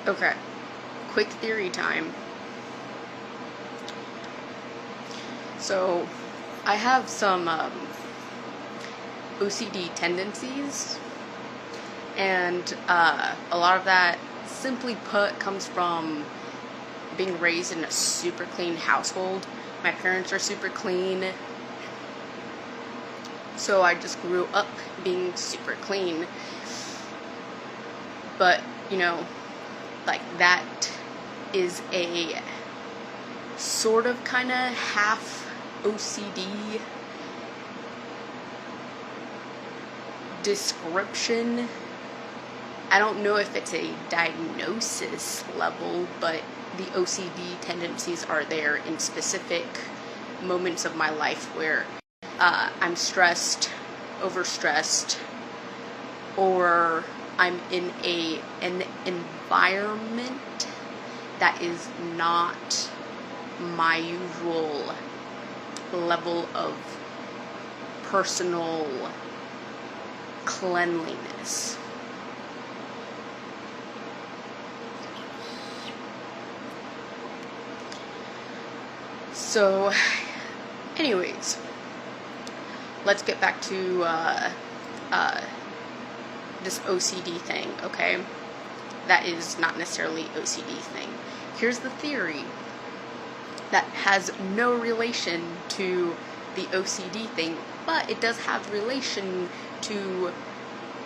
Okay, quick theory time. So, I have some OCD tendencies, and a lot of that, simply put, comes from being raised in a super clean household. My parents are super clean, so I just grew up being super clean. But, like, that is a sort of kind of half OCD description. I don't know if it's a diagnosis level, but the OCD tendencies are there in specific moments of my life where I'm stressed, overstressed, or I'm in an environment that is not my usual level of personal cleanliness. So, anyways, let's get back to this OCD thing, okay? That is not necessarily OCD thing. Here's the theory that has no relation to the OCD thing, but it does have relation to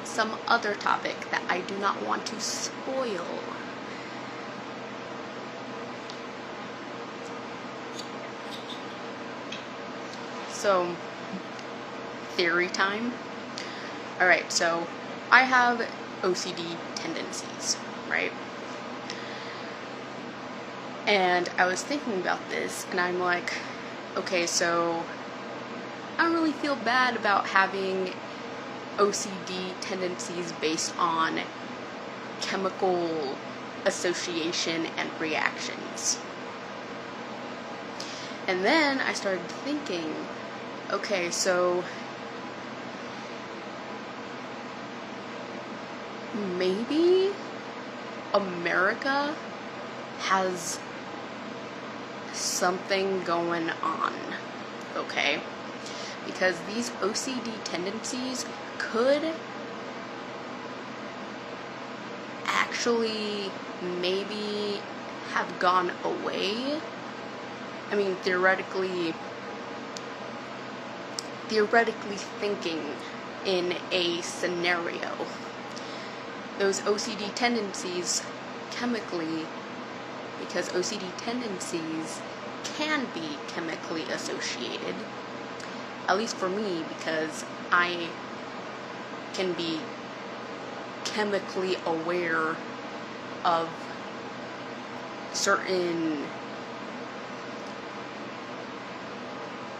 some other topic that I do not want to spoil. So, theory time. Alright, so I have OCD tendencies, right? And I was thinking about this, and I'm like, okay, so I don't really feel bad about having OCD tendencies based on chemical association and reactions. And then I started thinking, okay, so maybe America has something going on, okay? Because these OCD tendencies could actually maybe have gone away. I mean, theoretically thinking in a scenario, those OCD tendencies chemically, because OCD tendencies can be chemically associated, at least for me, because I can be chemically aware of certain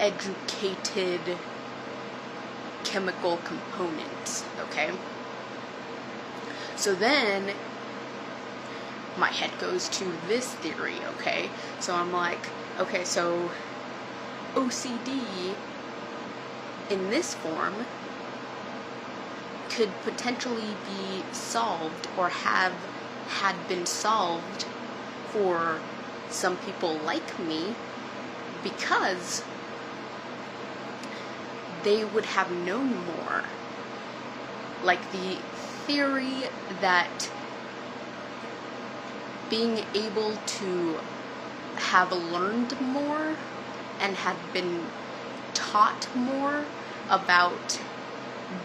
educated chemical components, okay? So then my head goes to this theory, okay? So I'm like, okay, so OCD in this form could potentially be solved or have had been solved for some people like me because they would have known more. Like the theory that being able to have learned more and have been taught more about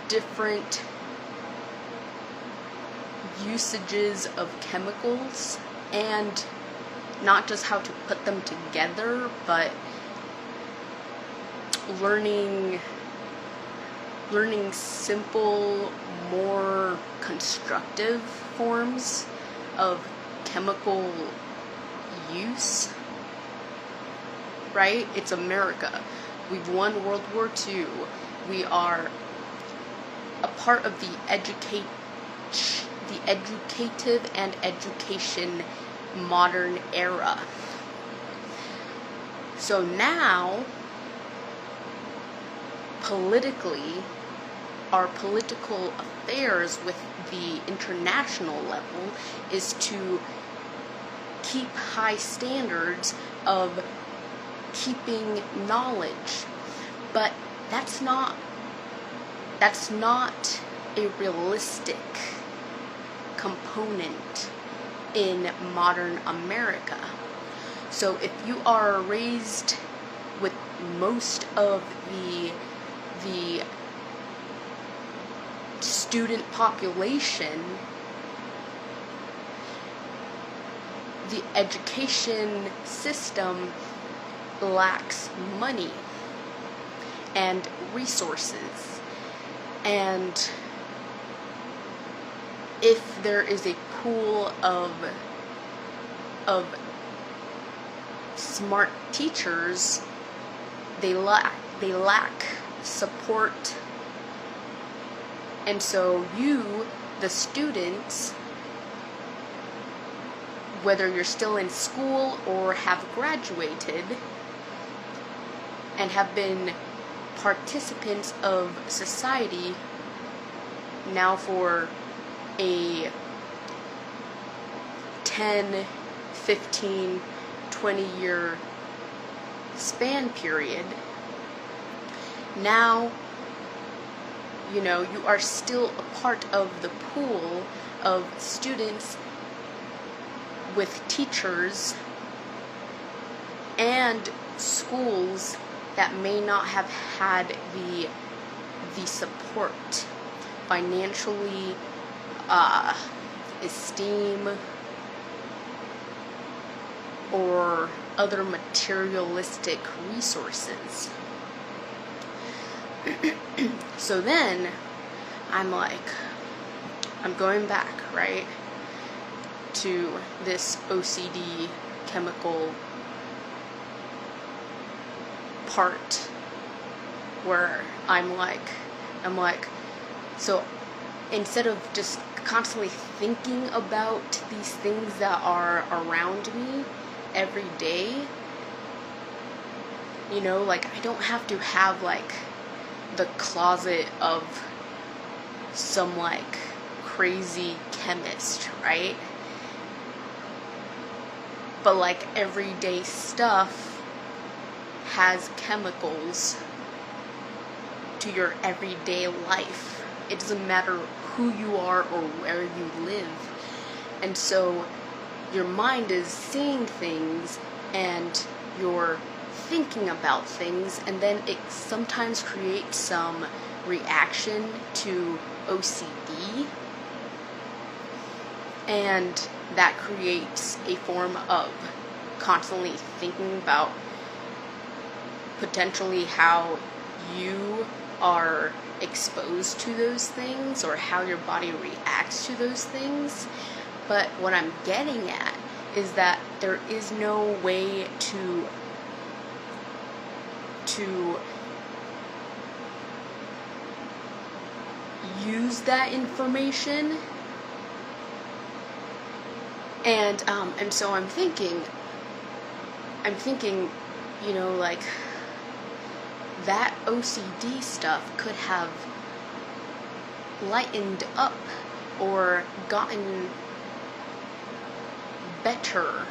different usages of chemicals, and not just how to put them together, but learning simple, more constructive forms of chemical use, right? It's America. We've won World War II. We are a part of the educative and education modern era. So now, politically, our political affairs with the international level is to keep high standards of keeping knowledge. But that's not a realistic component in modern America. So if you are raised with most of the student population, the education system lacks money and resources. And if there is a pool of smart teachers, they lack support. And so you, the students, whether you're still in school or have graduated and have been participants of society now for a 10, 15, 20-year span period, now you are still a part of the pool of students with teachers and schools that may not have had the support financially, esteem, or other materialistic resources. So then I'm going back, right, to this OCD chemical part where I'm like, so instead of just constantly thinking about these things that are around me every day, I don't have to have the closet of some crazy chemist, right? But everyday stuff has chemicals to your everyday life. It doesn't matter who you are or where you live. And so your mind is seeing things and you're thinking about things, and then it sometimes creates some reaction to OCD, and that creates a form of constantly thinking about potentially how you are exposed to those things or how your body reacts to those things. But what I'm getting at is that there is no way to use that information, and so I'm thinking, that OCD stuff could have lightened up or gotten better,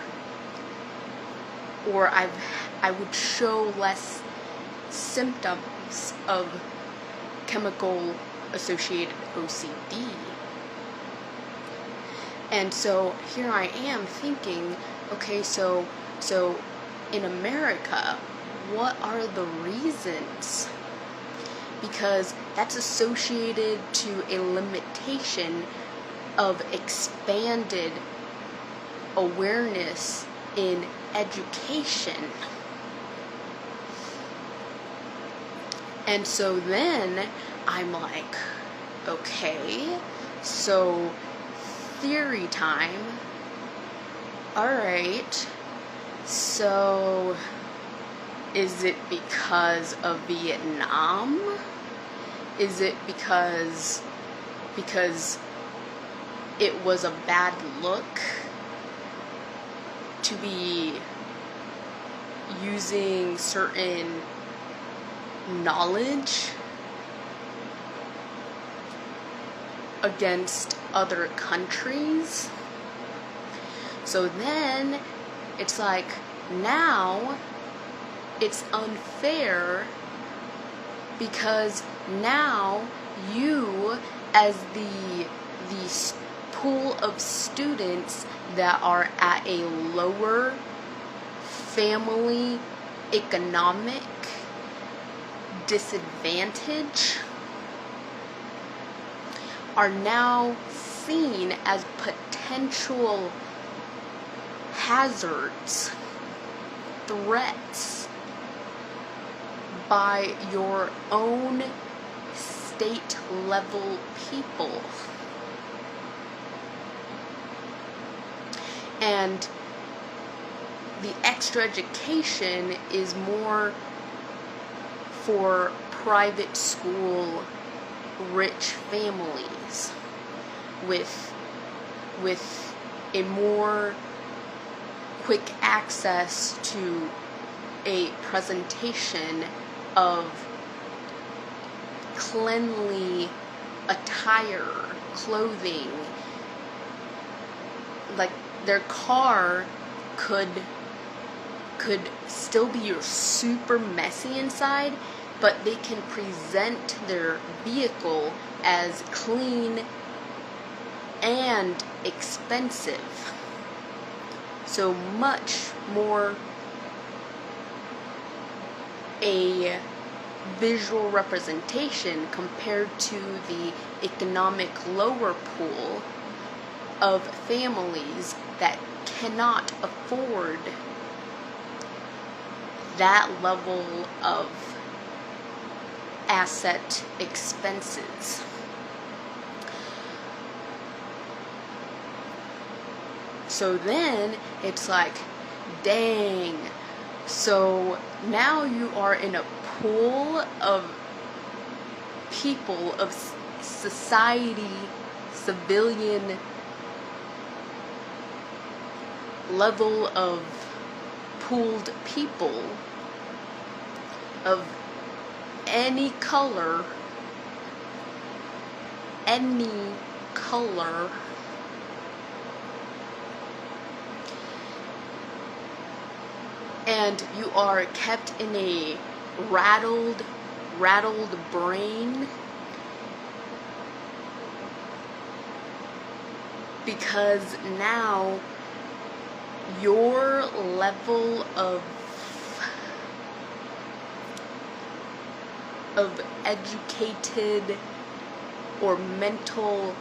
or I would show less symptoms of chemical associated OCD. And so here I am thinking, okay, so in America, what are the reasons? Because that's associated to a limitation of expanded awareness in education. And so then I'm like, okay, so theory time. Alright, so is it because of Vietnam? Is it because it was a bad look to be using certain knowledge against other countries. So then it's like, now it's unfair because now you, as the pool of students that are at a lower family economic disadvantage, are now seen as potential hazards, threats by your own state level people. And the extra education is more for private school rich families with a more quick access to a presentation of cleanly attire, clothing. Like, their car could still be super messy inside, but they can present their vehicle as clean and expensive. So much more a visual representation compared to the economic lower pool of families that cannot afford that level of asset expenses. So then it's like, dang, so now you are in a pool of people, of society, civilian level of pooled people of any color, and you are kept in a rattled brain because now your level of educated or mental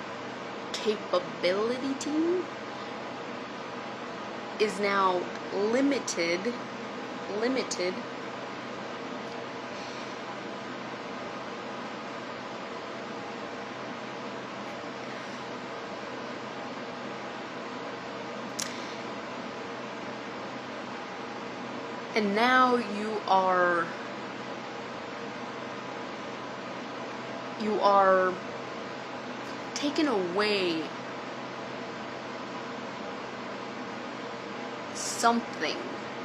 capability is now limited and now you are taken away something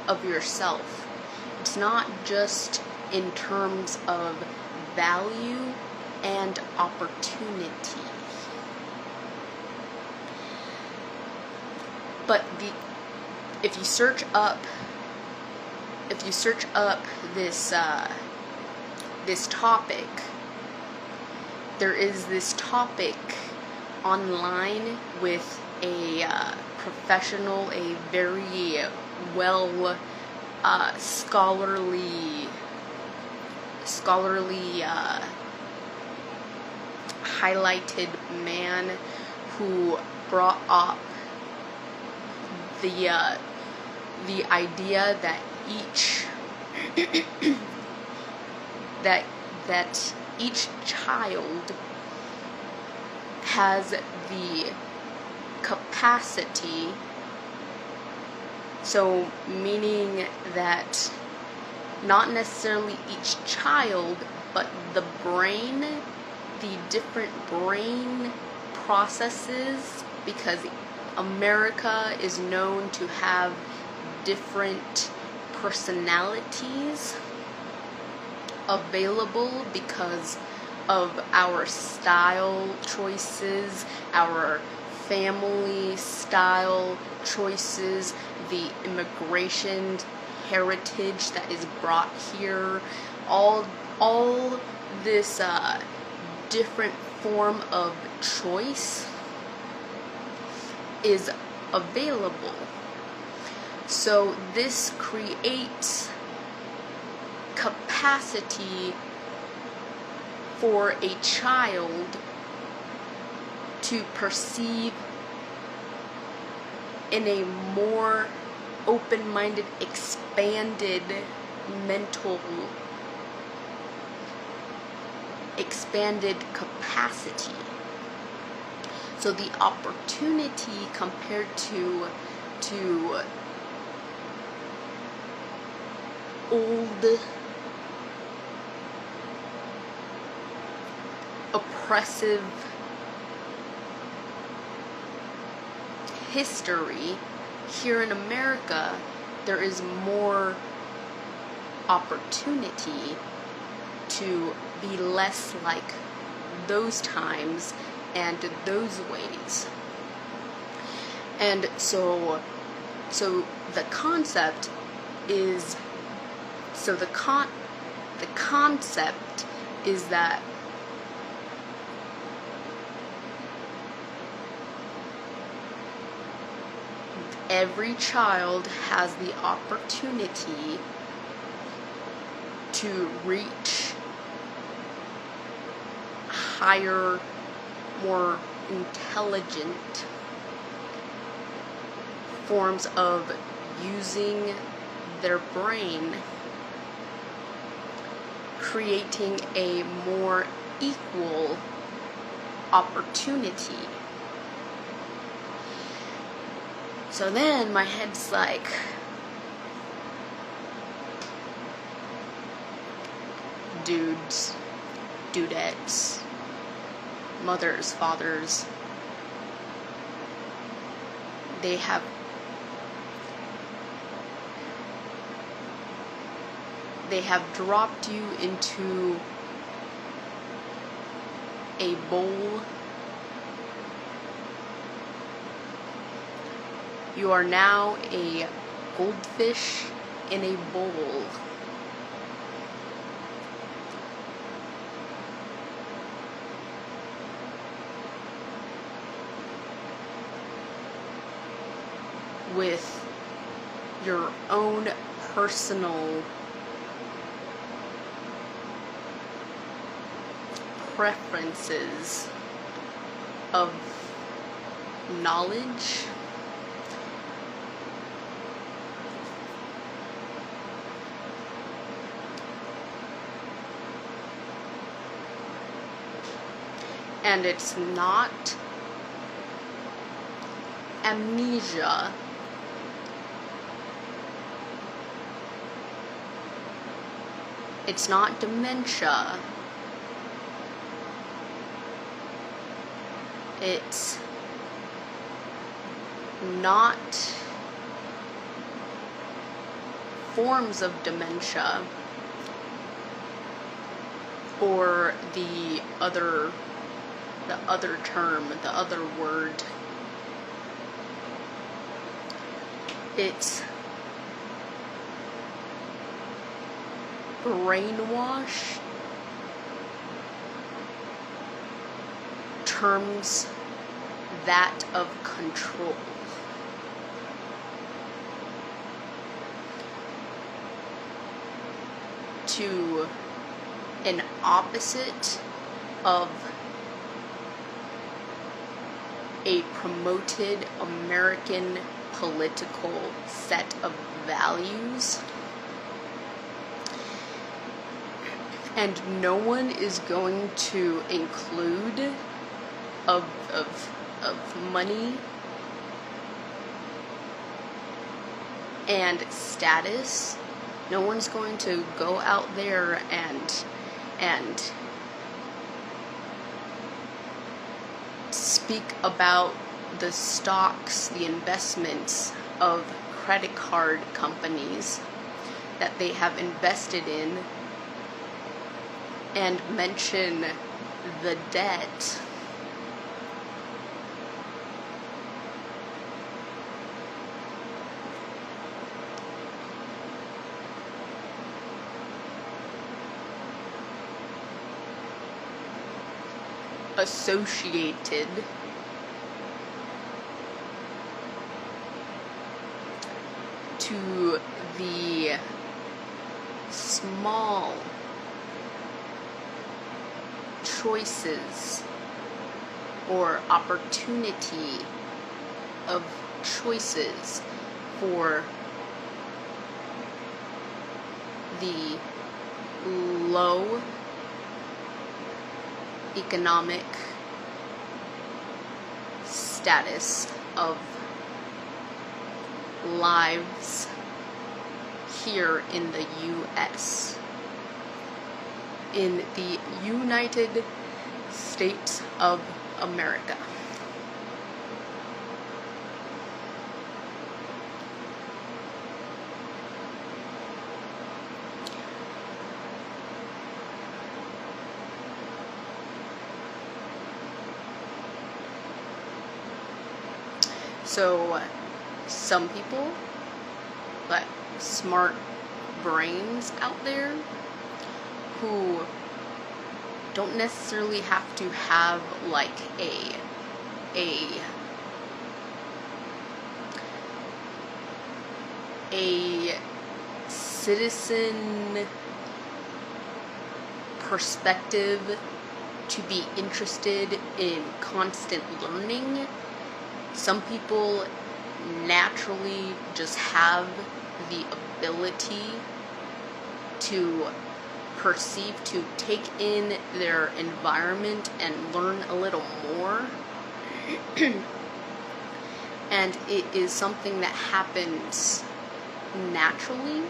of yourself. It's not just in terms of value and opportunity, but if you search up this topic, there is this topic online with a professional, a very well scholarly highlighted man who brought up the idea that each child has the capacity, so meaning that not necessarily each child, but the brain, the different brain processes, because America is known to have different personalities available because of our style choices, our family style choices, the immigration heritage that is brought here, all this different form of choice is available. So this creates capacity for a child to perceive in a more open-minded, expanded capacity. So the opportunity compared to old oppressive history, here in America, there is more opportunity to be less like those times and those ways. And so the concept is, the concept is that every child has the opportunity to reach higher, more intelligent forms of using their brain, creating a more equal opportunity. So then my head's like, dudes, dudettes, mothers, fathers, they have dropped you into a bowl. You are now a goldfish in a bowl. With your own personal preferences of knowledge, and it's not amnesia. It's not dementia. It's not forms of dementia or the other term, the other word. It's brainwash terms that of control. To an opposite of a promoted American political set of values. And no one is going to include of money and status. No one's going to go out there and speak about the stocks, the investments of credit card companies that they have invested in, and mention the debt associated to the small choices or opportunity of choices for the low economic status of lives here in the U.S., in the United States of America. So some people, like smart brains out there, who don't necessarily have to have like a citizen perspective to be interested in constant learning. Some people naturally just have the ability to perceive, to take in their environment and learn a little more. And it is something that happens naturally.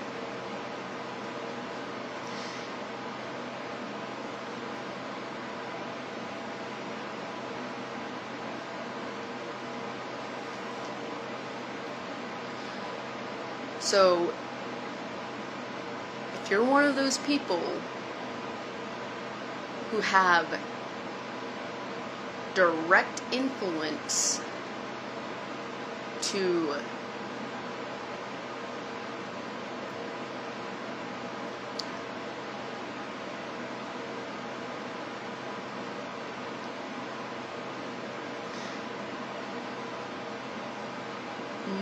So, if you're one of those people who have direct influence to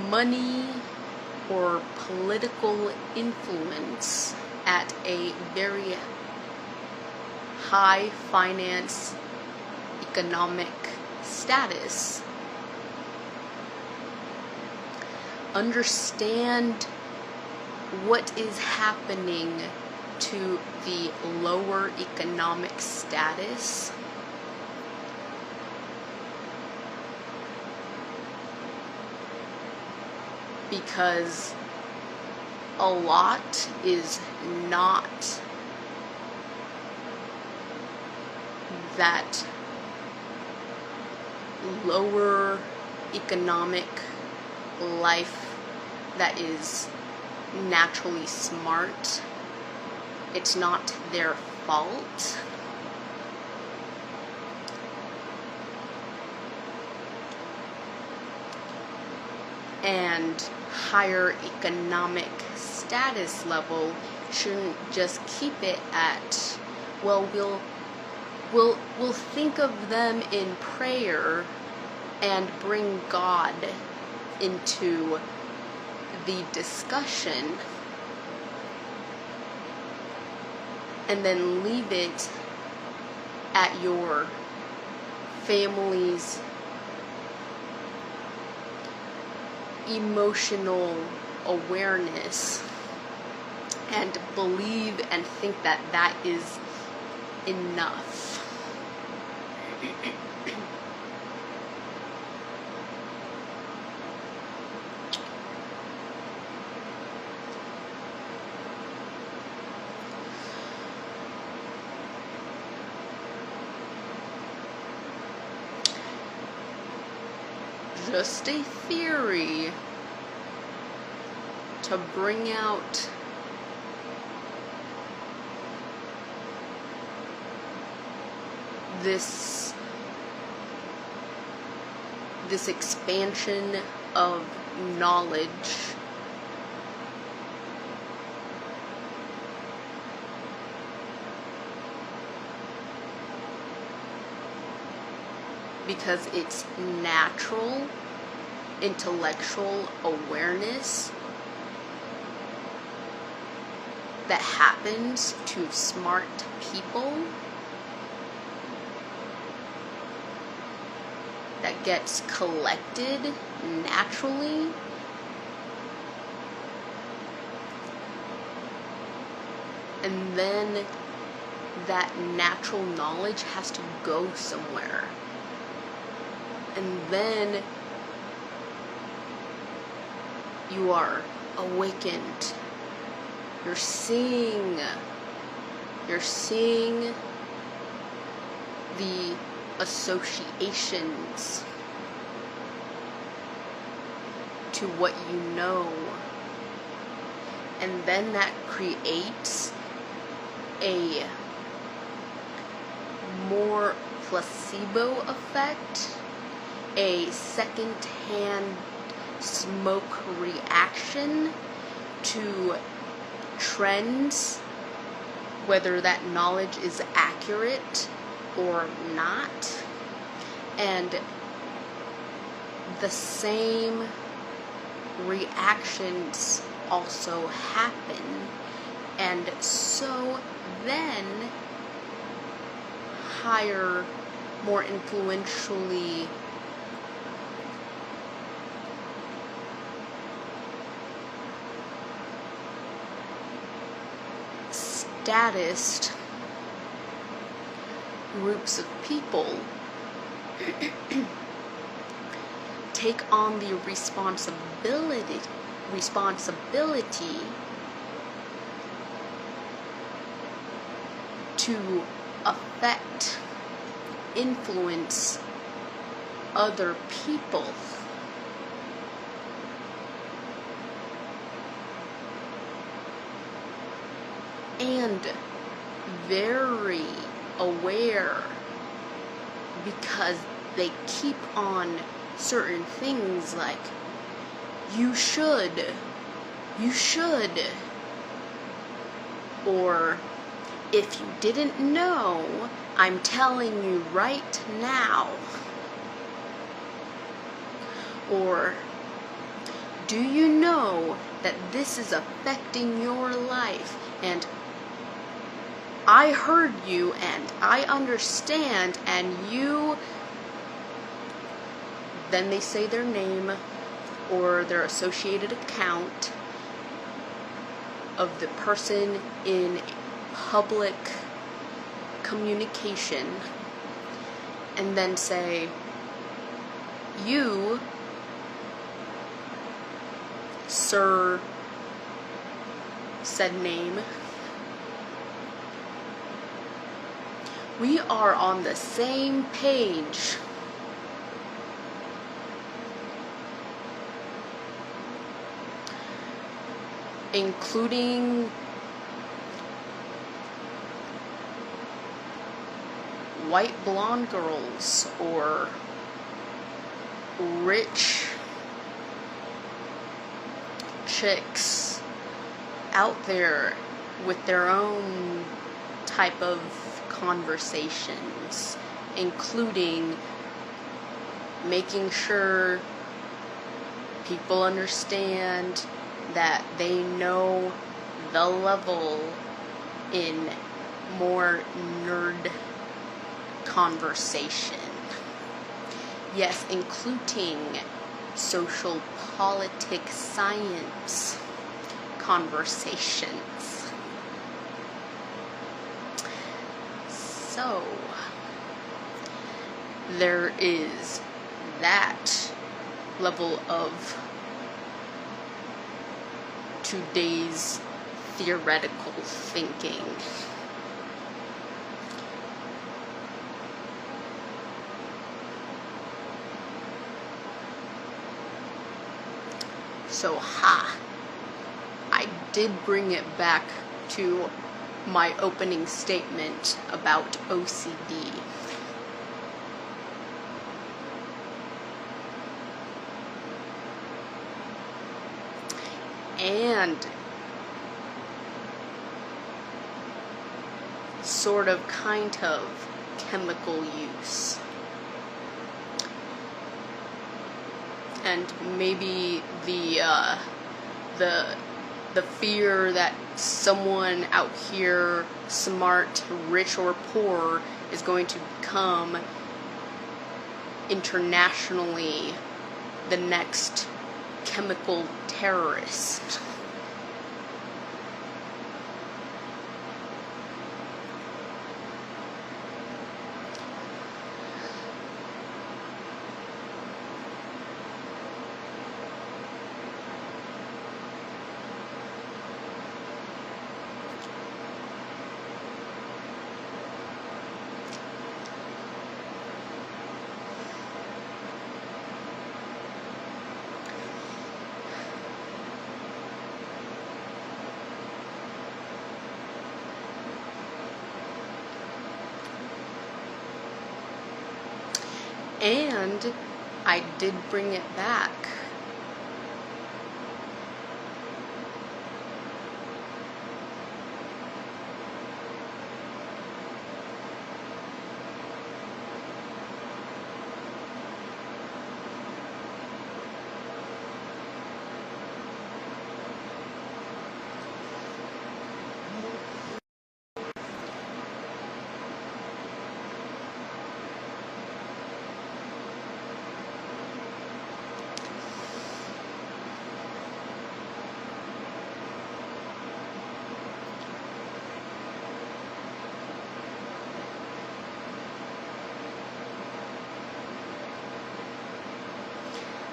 money or political influence at a very high finance economic status, understand what is happening to the lower economic status. Because a lot is not that lower economic life that is naturally smart. It's not their fault. And higher economic status level shouldn't just keep it at, well, we'll think of them in prayer and bring God into the discussion, and then leave it at your family's emotional awareness and believe and think that that is enough. Just a theory to bring out this expansion of knowledge because it's natural intellectual awareness that happens to smart people, that gets collected naturally, and then that natural knowledge has to go somewhere, and then you are awakened. You're seeing the associations to what you know, and then that creates a more placebo effect, a second-hand smoke reaction to trends, whether that knowledge is accurate or not. And the same reactions also happen, and so then higher, more influentially status groups of people take on the responsibility to affect, influence other people. And very aware, because they keep on certain things like, you should, or if you didn't know, I'm telling you right now, or do you know that this is affecting your life, and I heard you, and I understand, and you, then they say their name or their associated account of the person in public communication, and then say, you, sir, said name, we are on the same page. Including white blonde girls or rich chicks out there with their own type of conversations, including making sure people understand that they know the level in more nerd conversation. Yes, including social politics science conversations. So, there is that level of today's theoretical thinking. So, I did bring it back to my opening statement about OCD. and sort of kind of chemical use. And maybe the fear that someone out here, smart, rich, or poor, is going to become internationally the next chemical terrorist. And I did bring it back.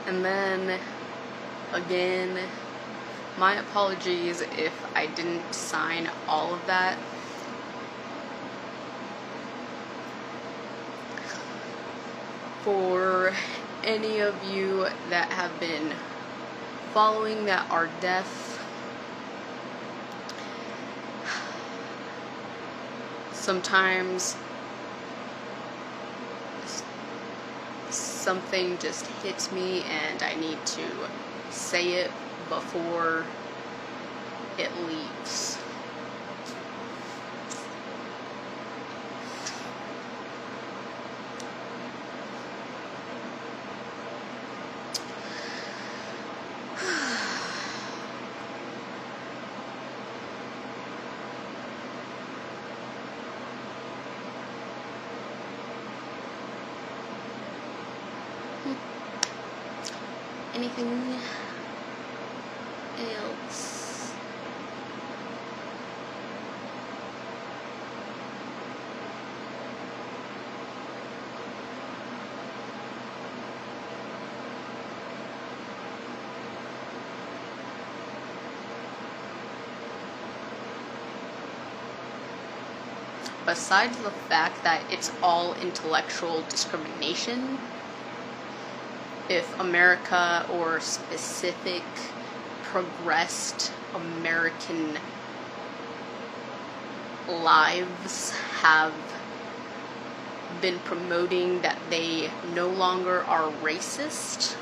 And then, again, my apologies if I didn't sign all of that. For any of you that have been following that are deaf, sometimes something just hits me and I need to say it before it leaves. Anything else? Besides the fact that it's all intellectual discrimination, if America or specific progressed American lives have been promoting that they no longer are racist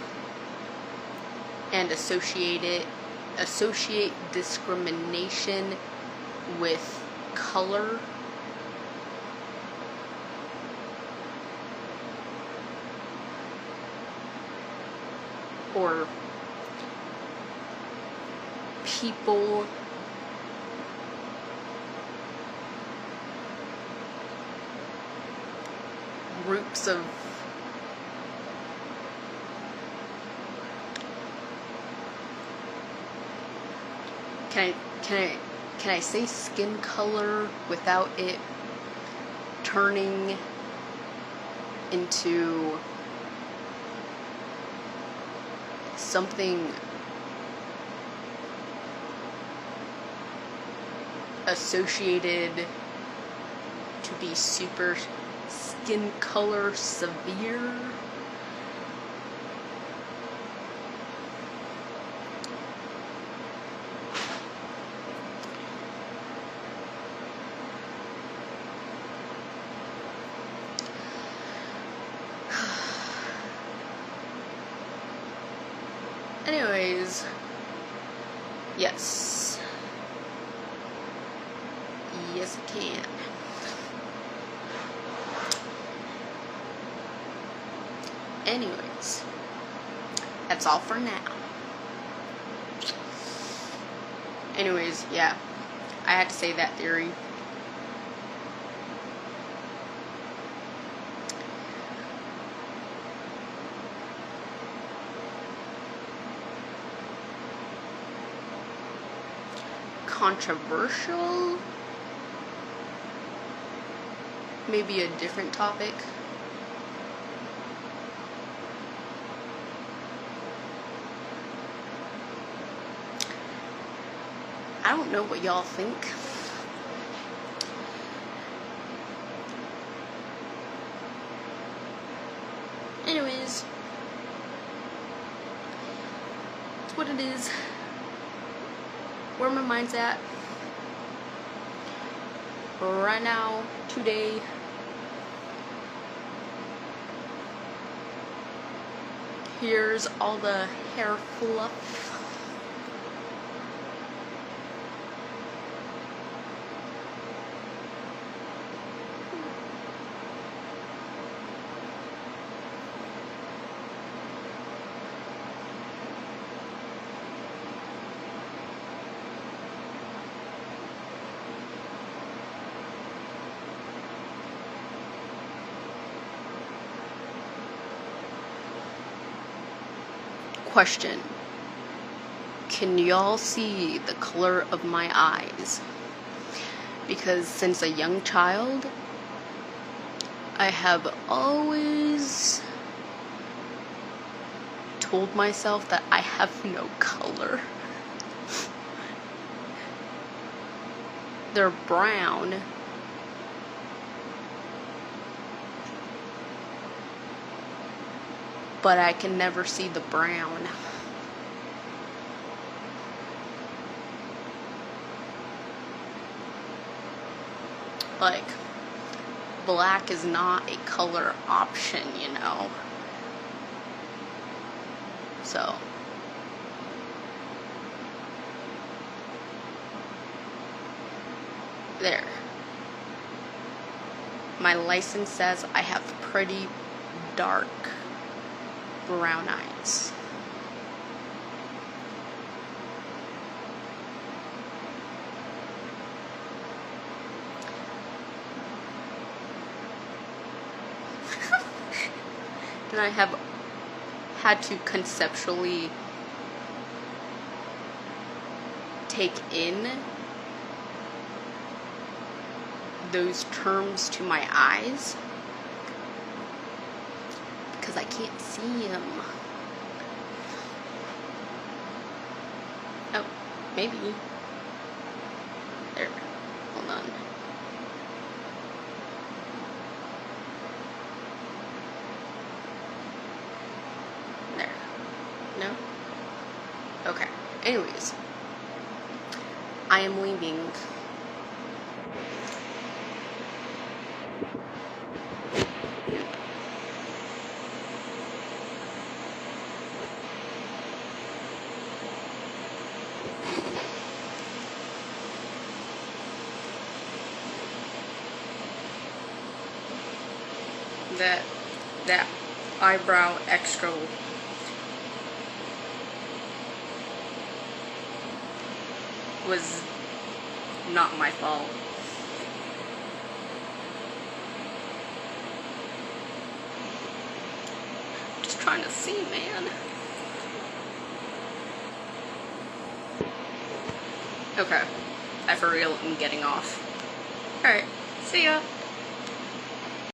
and associate discrimination with color, or people groups of can I say skin color without it turning into something associated to be super skin color severe? Anyways, Yes. Yes, I can. Anyways, that's all for now. Anyways, yeah, I had to say that theory. Controversial? Maybe a different topic. I don't know what y'all think. Anyways, it's what it is. Where my mind's at right now, today. Here's all the hair fluff. Question. Can y'all see the color of my eyes? Because since a young child, I have always told myself that I have no color. They're brown. But I can never see the brown. Like, black is not a color option, you know. So, there. My license says I have pretty dark brown eyes. And I have had to conceptually take in those terms to my eyes because I can't see them. Oh, maybe. There. Hold on. There. No? Okay. Anyways. I am leaving. That eyebrow extra was not my fault. Just trying to see, man. Okay, I for real am getting off. Alright, see ya.